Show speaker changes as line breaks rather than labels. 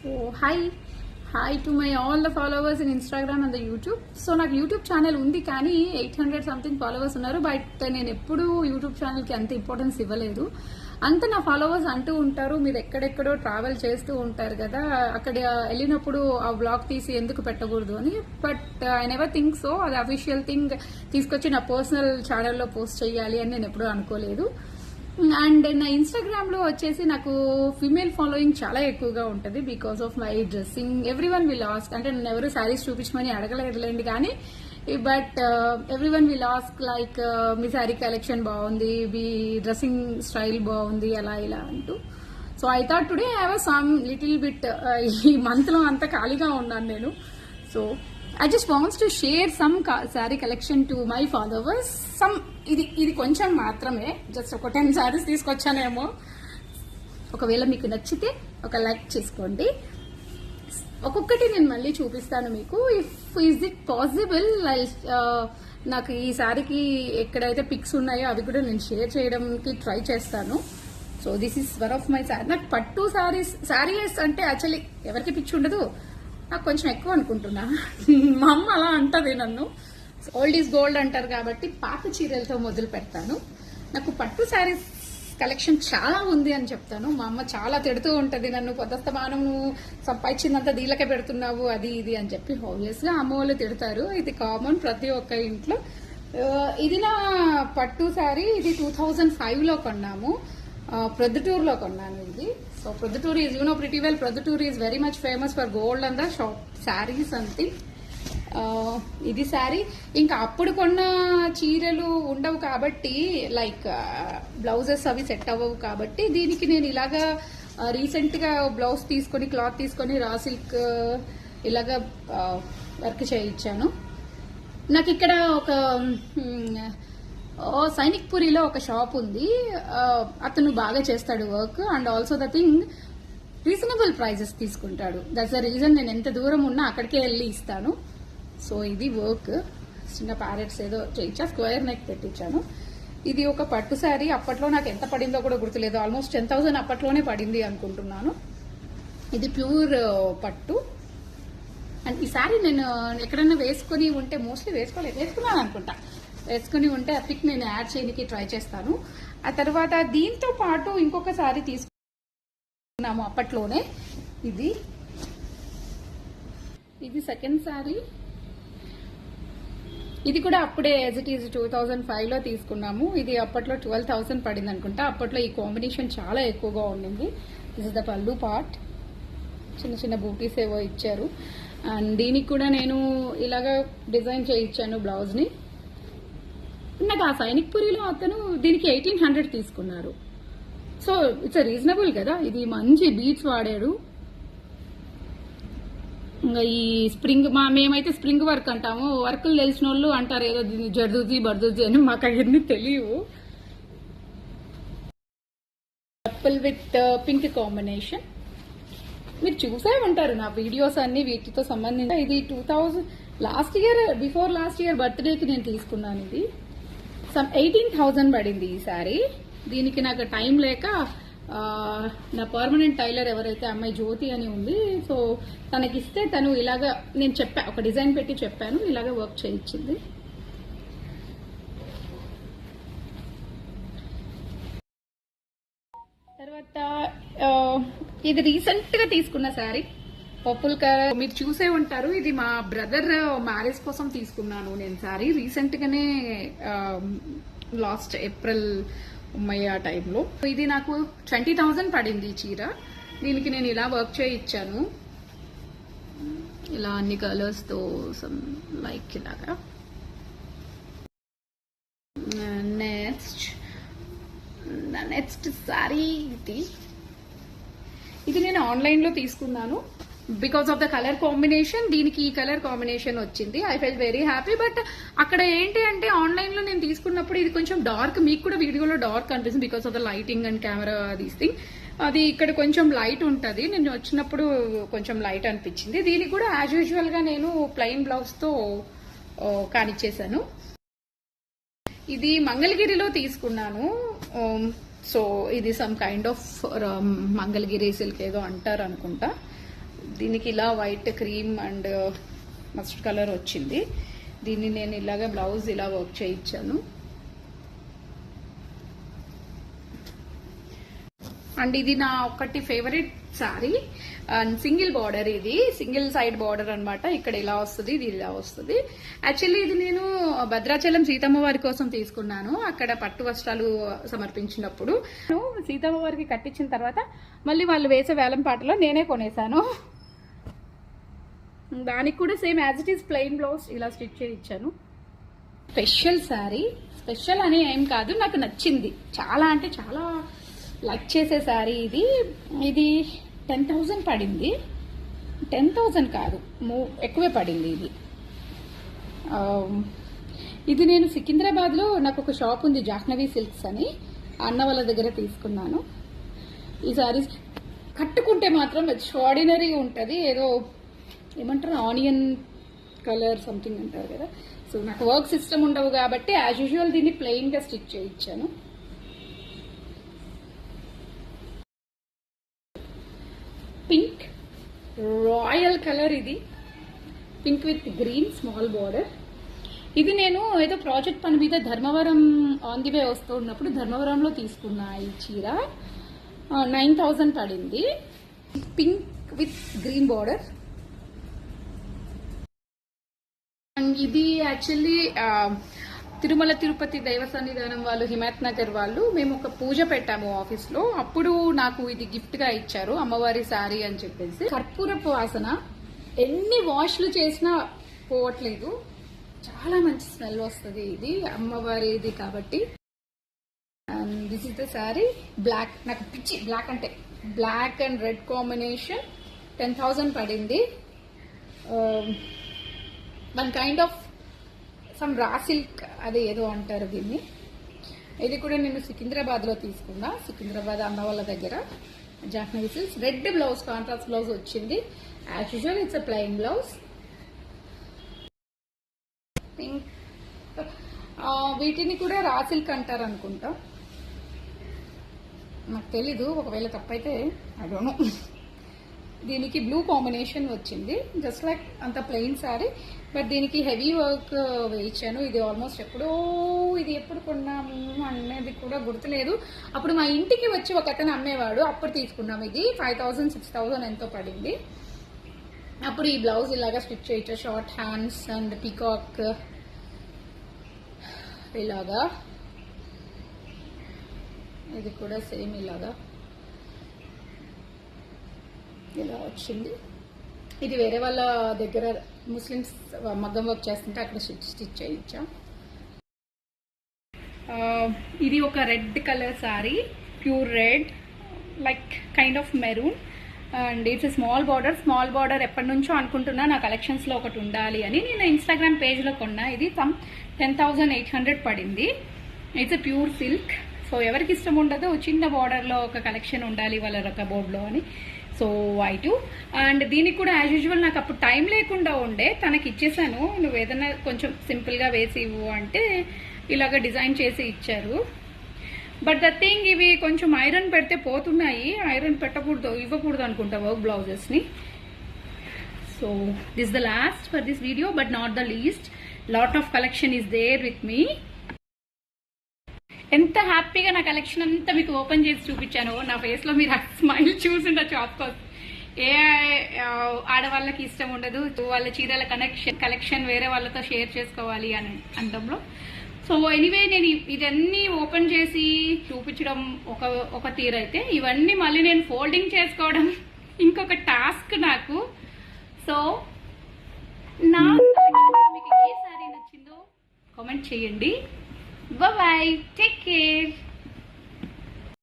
So hi to my all the followers in Instagram and the YouTube. So నాకు YouTube channel ఉంది కానీ 800 something followers ఉన్నారు. But నేను ఎప్పుడూ యూట్యూబ్ ఛానల్కి అంత ఇంపార్టెన్స్ ఇవ్వలేదు. అంత నా ఫాలోవర్స్ అంటూ ఉంటారు, మీరు ఎక్కడెక్కడో ట్రావెల్ చేస్తూ ఉంటారు కదా, అక్కడ వెళ్ళినప్పుడు ఆ బ్లాగ్ తీసి ఎందుకు పెట్టకూడదు అని. But I never think so. అది అఫీషియల్ థింగ్ తీసుకొచ్చి నా పర్సనల్ ఛానల్లో పోస్ట్ చేయాలి అని నేను ఎప్పుడూ అనుకోలేదు. అండ్ నా ఇన్స్టాగ్రామ్ లో వచ్చేసి నాకు ఫీమేల్ ఫాలోయింగ్ చాలా ఎక్కువగా ఉంటుంది because of my dressing. Every one will ask, అంటే నేను ఎవరు శారీస్ చూపించమని అడగలేదులేండి కానీ, but every one will ask like me sari collection బాగుంది, మీ డ్రెస్సింగ్ స్టైల్ బాగుంది, అలా ఇలా అంటూ. So I thought today I was some little bit, ఈ మంత్ లో అంతా ఖాళీగా ఉన్నాను నేను. So I just wants to share some saree collection to my followers. ఇది కొంచెం మాత్రమే, జస్ట్ ఒక 10 sarees తీసుకొచ్చానేమో. ఒకవేళ మీకు నచ్చితే ఒక లైక్ చేసుకోండి. ఒక్కొక్కటి నేను మళ్ళీ చూపిస్తాను మీకు. ఇస్ ఇట్ పాసిబుల్ నాకు ఈ శారీకి ఎక్కడైతే పిక్స్ ఉన్నాయో అవి కూడా నేను షేర్ చేయడానికి ట్రై చేస్తాను. So this is one of my sari. నాకు పట్టు శారీస్ అంటే యాక్చువల్లీ ఎవరికి పిచ్చి ఉండదు, నాకు కొంచెం ఎక్కువ అనుకుంటున్నా. మా అమ్మ అలా అంటది నన్ను. ఓల్డ్ ఈజ్ గోల్డ్ అంటారు కాబట్టి పాత చీరలతో మొదలు పెడతాను. నాకు పట్టు శారీస్ కలెక్షన్ చాలా ఉంది అని చెప్తాను. మా అమ్మ చాలా తిడుతూ ఉంటది నన్ను, పొద్దుస్తమానం నువ్వు సంపాదించిందంతా దీలకే పెడుతున్నావు అది ఇది అని చెప్పి. ఆబ్వియస్ గా అమ్మ వాళ్ళు తిడతారు, ఇది కామన్ ప్రతి ఒక్క ఇంట్లో. ఇది నా పట్టు శారీ. ఇది 2005 లో కొన్నాము, ప్రొద్దుటూరులో కొన్నాను ఇది. So Proddatur is, you know pretty well, Proddatur is very much famous for gold and the shop saris something. ఇది శారీ. ఇంకా అప్పుడు కొన్న చీరలు ఉండవు కాబట్టి, లైక్ బ్లౌజెస్ అవి సెట్ అవ్వవు కాబట్టి, దీనికి నేను ఇలాగా రీసెంట్ గా బ్లౌజ్ తీసుకొని క్లాత్ తీసుకొని రా సిల్క్ ఇలాగా వర్క్ చేయించాను. నాకు ఇక్కడ ఒక సైనిక్ పురిలో ఒక షాప్ ఉంది, అతను బాగా చేస్తాడు work. And also the thing, reasonable prices తీసుకుంటాడు. దట్స్ ద రీజన్ నేను ఎంత దూరం ఉన్నా అక్కడికే వెళ్ళి ఇస్తాను. సో ఇది వర్క్. చిన్న ప్యారెట్స్ ఏదో చేయించా, స్క్వేర్ నెక్ పెట్టించాను. ఇది ఒక పట్టు శారీ. అప్పట్లో నాకు ఎంత పడిందో కూడా గుర్తులేదు, ఆల్మోస్ట్ 10,000 అప్పట్లోనే పడింది అనుకుంటున్నాను. ఇది ప్యూర్ పట్టు. అండ్ ఈ శారీ నేను ఎక్కడైనా వేసుకుని ఉంటే, మోస్ట్లీ వేసుకున్నాను అనుకుంటా, వేసుకుని ఉంటే ఆ పిక్ నేను యాడ్ చేయడానికి ట్రై చేస్తాను. ఆ తర్వాత దీంతో పాటు ఇంకొక శారీ తీసుకున్నాము అప్పట్లోనే. ఇది సెకండ్ శారీ. ఇది కూడా అప్పుడే యాజ్ ఇట్ ఈజ్ 2005 లో తీసుకున్నాము. ఇది అప్పట్లో 12,000 పడింది అనుకుంటా. అప్పట్లో ఈ కాంబినేషన్ చాలా ఎక్కువగా ఉండింది. దిస్ ఇస్ ద పల్లు పార్ట్. చిన్న చిన్న బూటీస్ ఏవో ఇచ్చారు. అండ్ దీనికి కూడా నేను ఇలాగా డిజైన్ చేయించాను బ్లౌజ్ ని. నాకు ఆ సైనిక్ పురిలో అతను దీనికి 1800 తీసుకున్నారు. సో ఇట్స్ రీజనబుల్ కదా. ఇది మంచి బీట్స్ వాడాడు. ఇంకా ఈ స్ప్రింగ్, మేమైతే స్ప్రింగ్ వర్క్ అంటాము, వర్కులు తెలిసిన వాళ్ళు అంటారు ఏదో జర్దూజీ బర్దూజీ అని, మాకు అవన్నీ తెలియవు. Purple with pink combination. మీరు చూసే ఉంటారు నా వీడియోస్ అన్ని వీటితో సంబంధించి. ఇది 2000 బిఫోర్ లాస్ట్ ఇయర్ బర్త్డేకి నేను తీసుకున్నాను. ఇది 18,000 పడింది ఈ శారీ. దీనికి నాకు టైం లేక నా పర్మనెంట్ టైలర్ ఎవరైతే అమ్మాయి జ్యోతి అని ఉంది, సో తనకిస్తే తను ఇలాగా నేను ఒక డిజైన్ పెట్టి చెప్పాను, ఇలాగా వర్క్ చేయించింది. తర్వాత ఇది రీసెంట్ గా తీసుకున్న శారీ, పర్పుల్ కలర్. మీరు చూసే ఉంటారు, ఇది మా బ్రదర్ మ్యారేజ్ కోసం తీసుకున్నాను నేను శారీ. రీసెంట్ గానే లాస్ట్ ఏప్రిల్ ఆ టైంలో. ఇది నాకు 20,000 పడింది ఈ చీర. దీనికి నేను ఇలా వర్క్ చేయించాను, ఇలా అన్ని కలర్స్ తో లైక్ ఇలాగా. నెక్స్ట్ శారీ ఇది నేను ఆన్లైన్ లో తీసుకున్నాను. Because of the colour combination, దీనికి ఈ కలర్ కాంబినేషన్ వచ్చింది. I felt very happy. But అక్కడ ఏంటి అంటే ఆన్లైన్ లో నేను తీసుకున్నప్పుడు ఇది కొంచెం డార్క్, మీకు కూడా వీడియోలో డార్క్ అనిపిస్తుంది because of the lighting and camera these thing. అది ఇక్కడ కొంచెం లైట్ ఉంటుంది, నేను వచ్చినప్పుడు కొంచెం లైట్ అనిపించింది. దీనికి కూడా యాజ్ యూజువల్ గా నేను ప్లెయిన్ బ్లౌజ్ తో కానిచ్చేసాను. ఇది మంగళగిరిలో తీసుకున్నాను. సో ఇది some kind of Mangalagiri silk ఏదో అంటారు అనుకుంటా. దీనికి ఇలా white cream and mustard colour వచ్చింది. దీన్ని నేను ఇలాగా బ్లౌజ్ ఇలా వర్క్ చేయించాను. అండ్ ఇది నా ఒకటి favourite sorry. And single border, ఇది సింగిల్ సైడ్ బార్డర్ అనమాట. ఇక్కడ ఇలా వస్తుంది, ఇది ఇలా వస్తుంది. యాక్చువల్లీ ఇది నేను భద్రాచలం సీతమ్మ వారి కోసం తీసుకున్నాను. అక్కడ పట్టు వస్త్రాలు సమర్పించినప్పుడు సీతమ్మ వారికి కట్టించిన తర్వాత మళ్ళీ వాళ్ళు వేసే వేలం పాటలో నేనే కొనేసాను. దానికి కూడా same as it is plain blouse ఇలా స్టిచ్ చేయించాను. స్పెషల్ శారీ, స్పెషల్ అని ఏం కాదు, నాకు నచ్చింది చాలా, అంటే చాలా లైక్ చేసే శారీ ఇది. ఇది 10,000 పడింది. 10,000 కాదు, ఎక్కువే పడింది ఇది. ఇది నేను సికింద్రాబాద్లో నాకు ఒక షాప్ ఉంది, జాహ్నవి సిల్క్స్ అని, అన్న వాళ్ళ దగ్గర తీసుకున్నాను. ఈ శారీస్ కట్టుకుంటే మాత్రం ఎక్స్ట్రాడినరీ ఉంటుంది. ఏదో ఏమంటారు, ఆనియన్ కలర్ సంథింగ్ అంటారు కదా. సో నాకు వర్క్ సిస్టమ్ ఉండవు కాబట్టి యాజ్ యూజువల్ దీన్ని ప్లెయిన్గా స్టిచ్ చేయించాను. పింక్ రాయల్ కలర్, ఇది pink with green small border. ఇది నేను ఏదో ప్రాజెక్ట్ పని మీద ధర్మవరం ఆన్ ది వే వస్తూ ఉన్నప్పుడు ధర్మవరంలో తీసుకున్నా ఈ చీర. 9,000 పడింది. Pink with green border. ఇది యాక్చువల్లీ తిరుమల తిరుపతి దైవ సన్నిధానం వాళ్ళు, హిమాయత్ నగర్ వాళ్ళు, మేము ఒక పూజ పెట్టాము ఆఫీస్లో. అప్పుడు నాకు ఇది గిఫ్ట్ గా ఇచ్చారు, అమ్మవారి శారీ అని చెప్పేసి. కర్పూరపు వాసన, ఎన్ని వాష్లు చేసినా పోవట్లేదు, చాలా మంచి స్మెల్ వస్తుంది. ఇది అమ్మవారిది కాబట్టి. This is the sari. Black, నాకు పిచ్చి బ్లాక్ అంటే. Black and red combination. 10,000 పడింది. One kind of some raw silk, అదే ఏదో అంటారు దీన్ని. ఇది కూడా నేను సికింద్రాబాద్ లో తీసుకున్నా, సికింద్రాబాద్ అన్న వాళ్ళ దగ్గర, Jahnavi silks. Red blouse, contrast blouse వచ్చింది. As usual it's a plain blouse. Pink, వీటిని కూడా రా సిల్క్ అంటారు అనుకుంటా, నాకు తెలీదు, ఒకవేళ తప్పైతే ఐ డోంట్ నో. దీనికి బ్లూ కాంబినేషన్ వచ్చింది, జస్ట్ లైక్ అంత ప్లెయిన్ శారీ, బట్ దీనికి హెవీ వర్క్ వేయించాను. ఇది ఆల్మోస్ట్ ఇది ఎప్పుడు కొన్నాము అనేది కూడా గుర్తులేదు. అప్పుడు మా ఇంటికి వచ్చి ఒక అతను అమ్మేవాడు, అప్పుడు తీసుకున్నాం. ఇది 5,000 6,000 ఎంతో పడింది. అప్పుడు ఈ బ్లౌజ్ ఇలాగా స్టిచ్ చేయొచ్చు, షార్ట్ హ్యాండ్స్ అండ్ పీకాక్ ఇలాగా. ఇది కూడా సేమ్ ఇలాగా ఇలా వచ్చింది. ఇది వేరే వాళ్ళ దగ్గర ముస్లిమ్స్ మగ్గం వర్క్ చేస్తుంటే అక్కడ స్టిచ్ చేయించా. ఇది ఒక red colour sorry, pure red, like kind of maroon. And it's small border. Small border ఎప్పటి నుంచో అనుకుంటున్నా నా కలెక్షన్స్లో ఒకటి ఉండాలి అని. నేను ఇన్స్టాగ్రామ్ పేజ్లో కొన్నా. ఇది 10,800 పడింది. It's pure silk. సో ఎవరికి ఇష్టం ఉండదో చిన్న బార్డర్లో ఒక కలెక్షన్ ఉండాలి వాళ్ళ రక బోర్డ్లో అని. So I to. అండ్ దీనికి కూడా యాజ్ యూజువల్ నాకు అప్పుడు టైం లేకుండా ఉండే, తనకి ఇచ్చేసాను, నువ్వు ఏదైనా కొంచెం సింపుల్గా వేసి ఇవ్వు అంటే ఇలాగ డిజైన్ చేసి ఇచ్చారు. బట్ ద థింగ్, ఇవి కొంచెం ఐరన్ పెడితే పోతున్నాయి. ఐరన్ పెట్టకూడదు, ఇవ్వకూడదు అనుకుంటా వర్క్ బ్లౌజెస్ని. So this the last for this video, but not the least. Lot of collection is there with me. ఎంత హ్యాపీగా నా కలెక్షన్ అంతా మీకు ఓపెన్ చేసి చూపించాను. నా ఫేస్ లో మీరు స్మైల్ చూసిండొచ్చు. ఆఫ్ కోర్స్ ఏ ఆడవాళ్ళకి ఇష్టం ఉండదు వాళ్ళ చీరల కలెక్షన్ వేరే వాళ్ళతో షేర్ చేసుకోవాలి అని అంటంలో. సో ఎనీవే, నేను ఇదన్నీ ఓపెన్ చేసి చూపించడం ఒక తీరైతే, ఇవన్నీ మళ్ళీ నేను ఫోల్డింగ్ చేసుకోవడం ఇంకొక టాస్క్ నాకు. సో నా మీకు ఏ సారీ నచ్చిందో కామెంట్ చేయండి. Bye bye. Take care.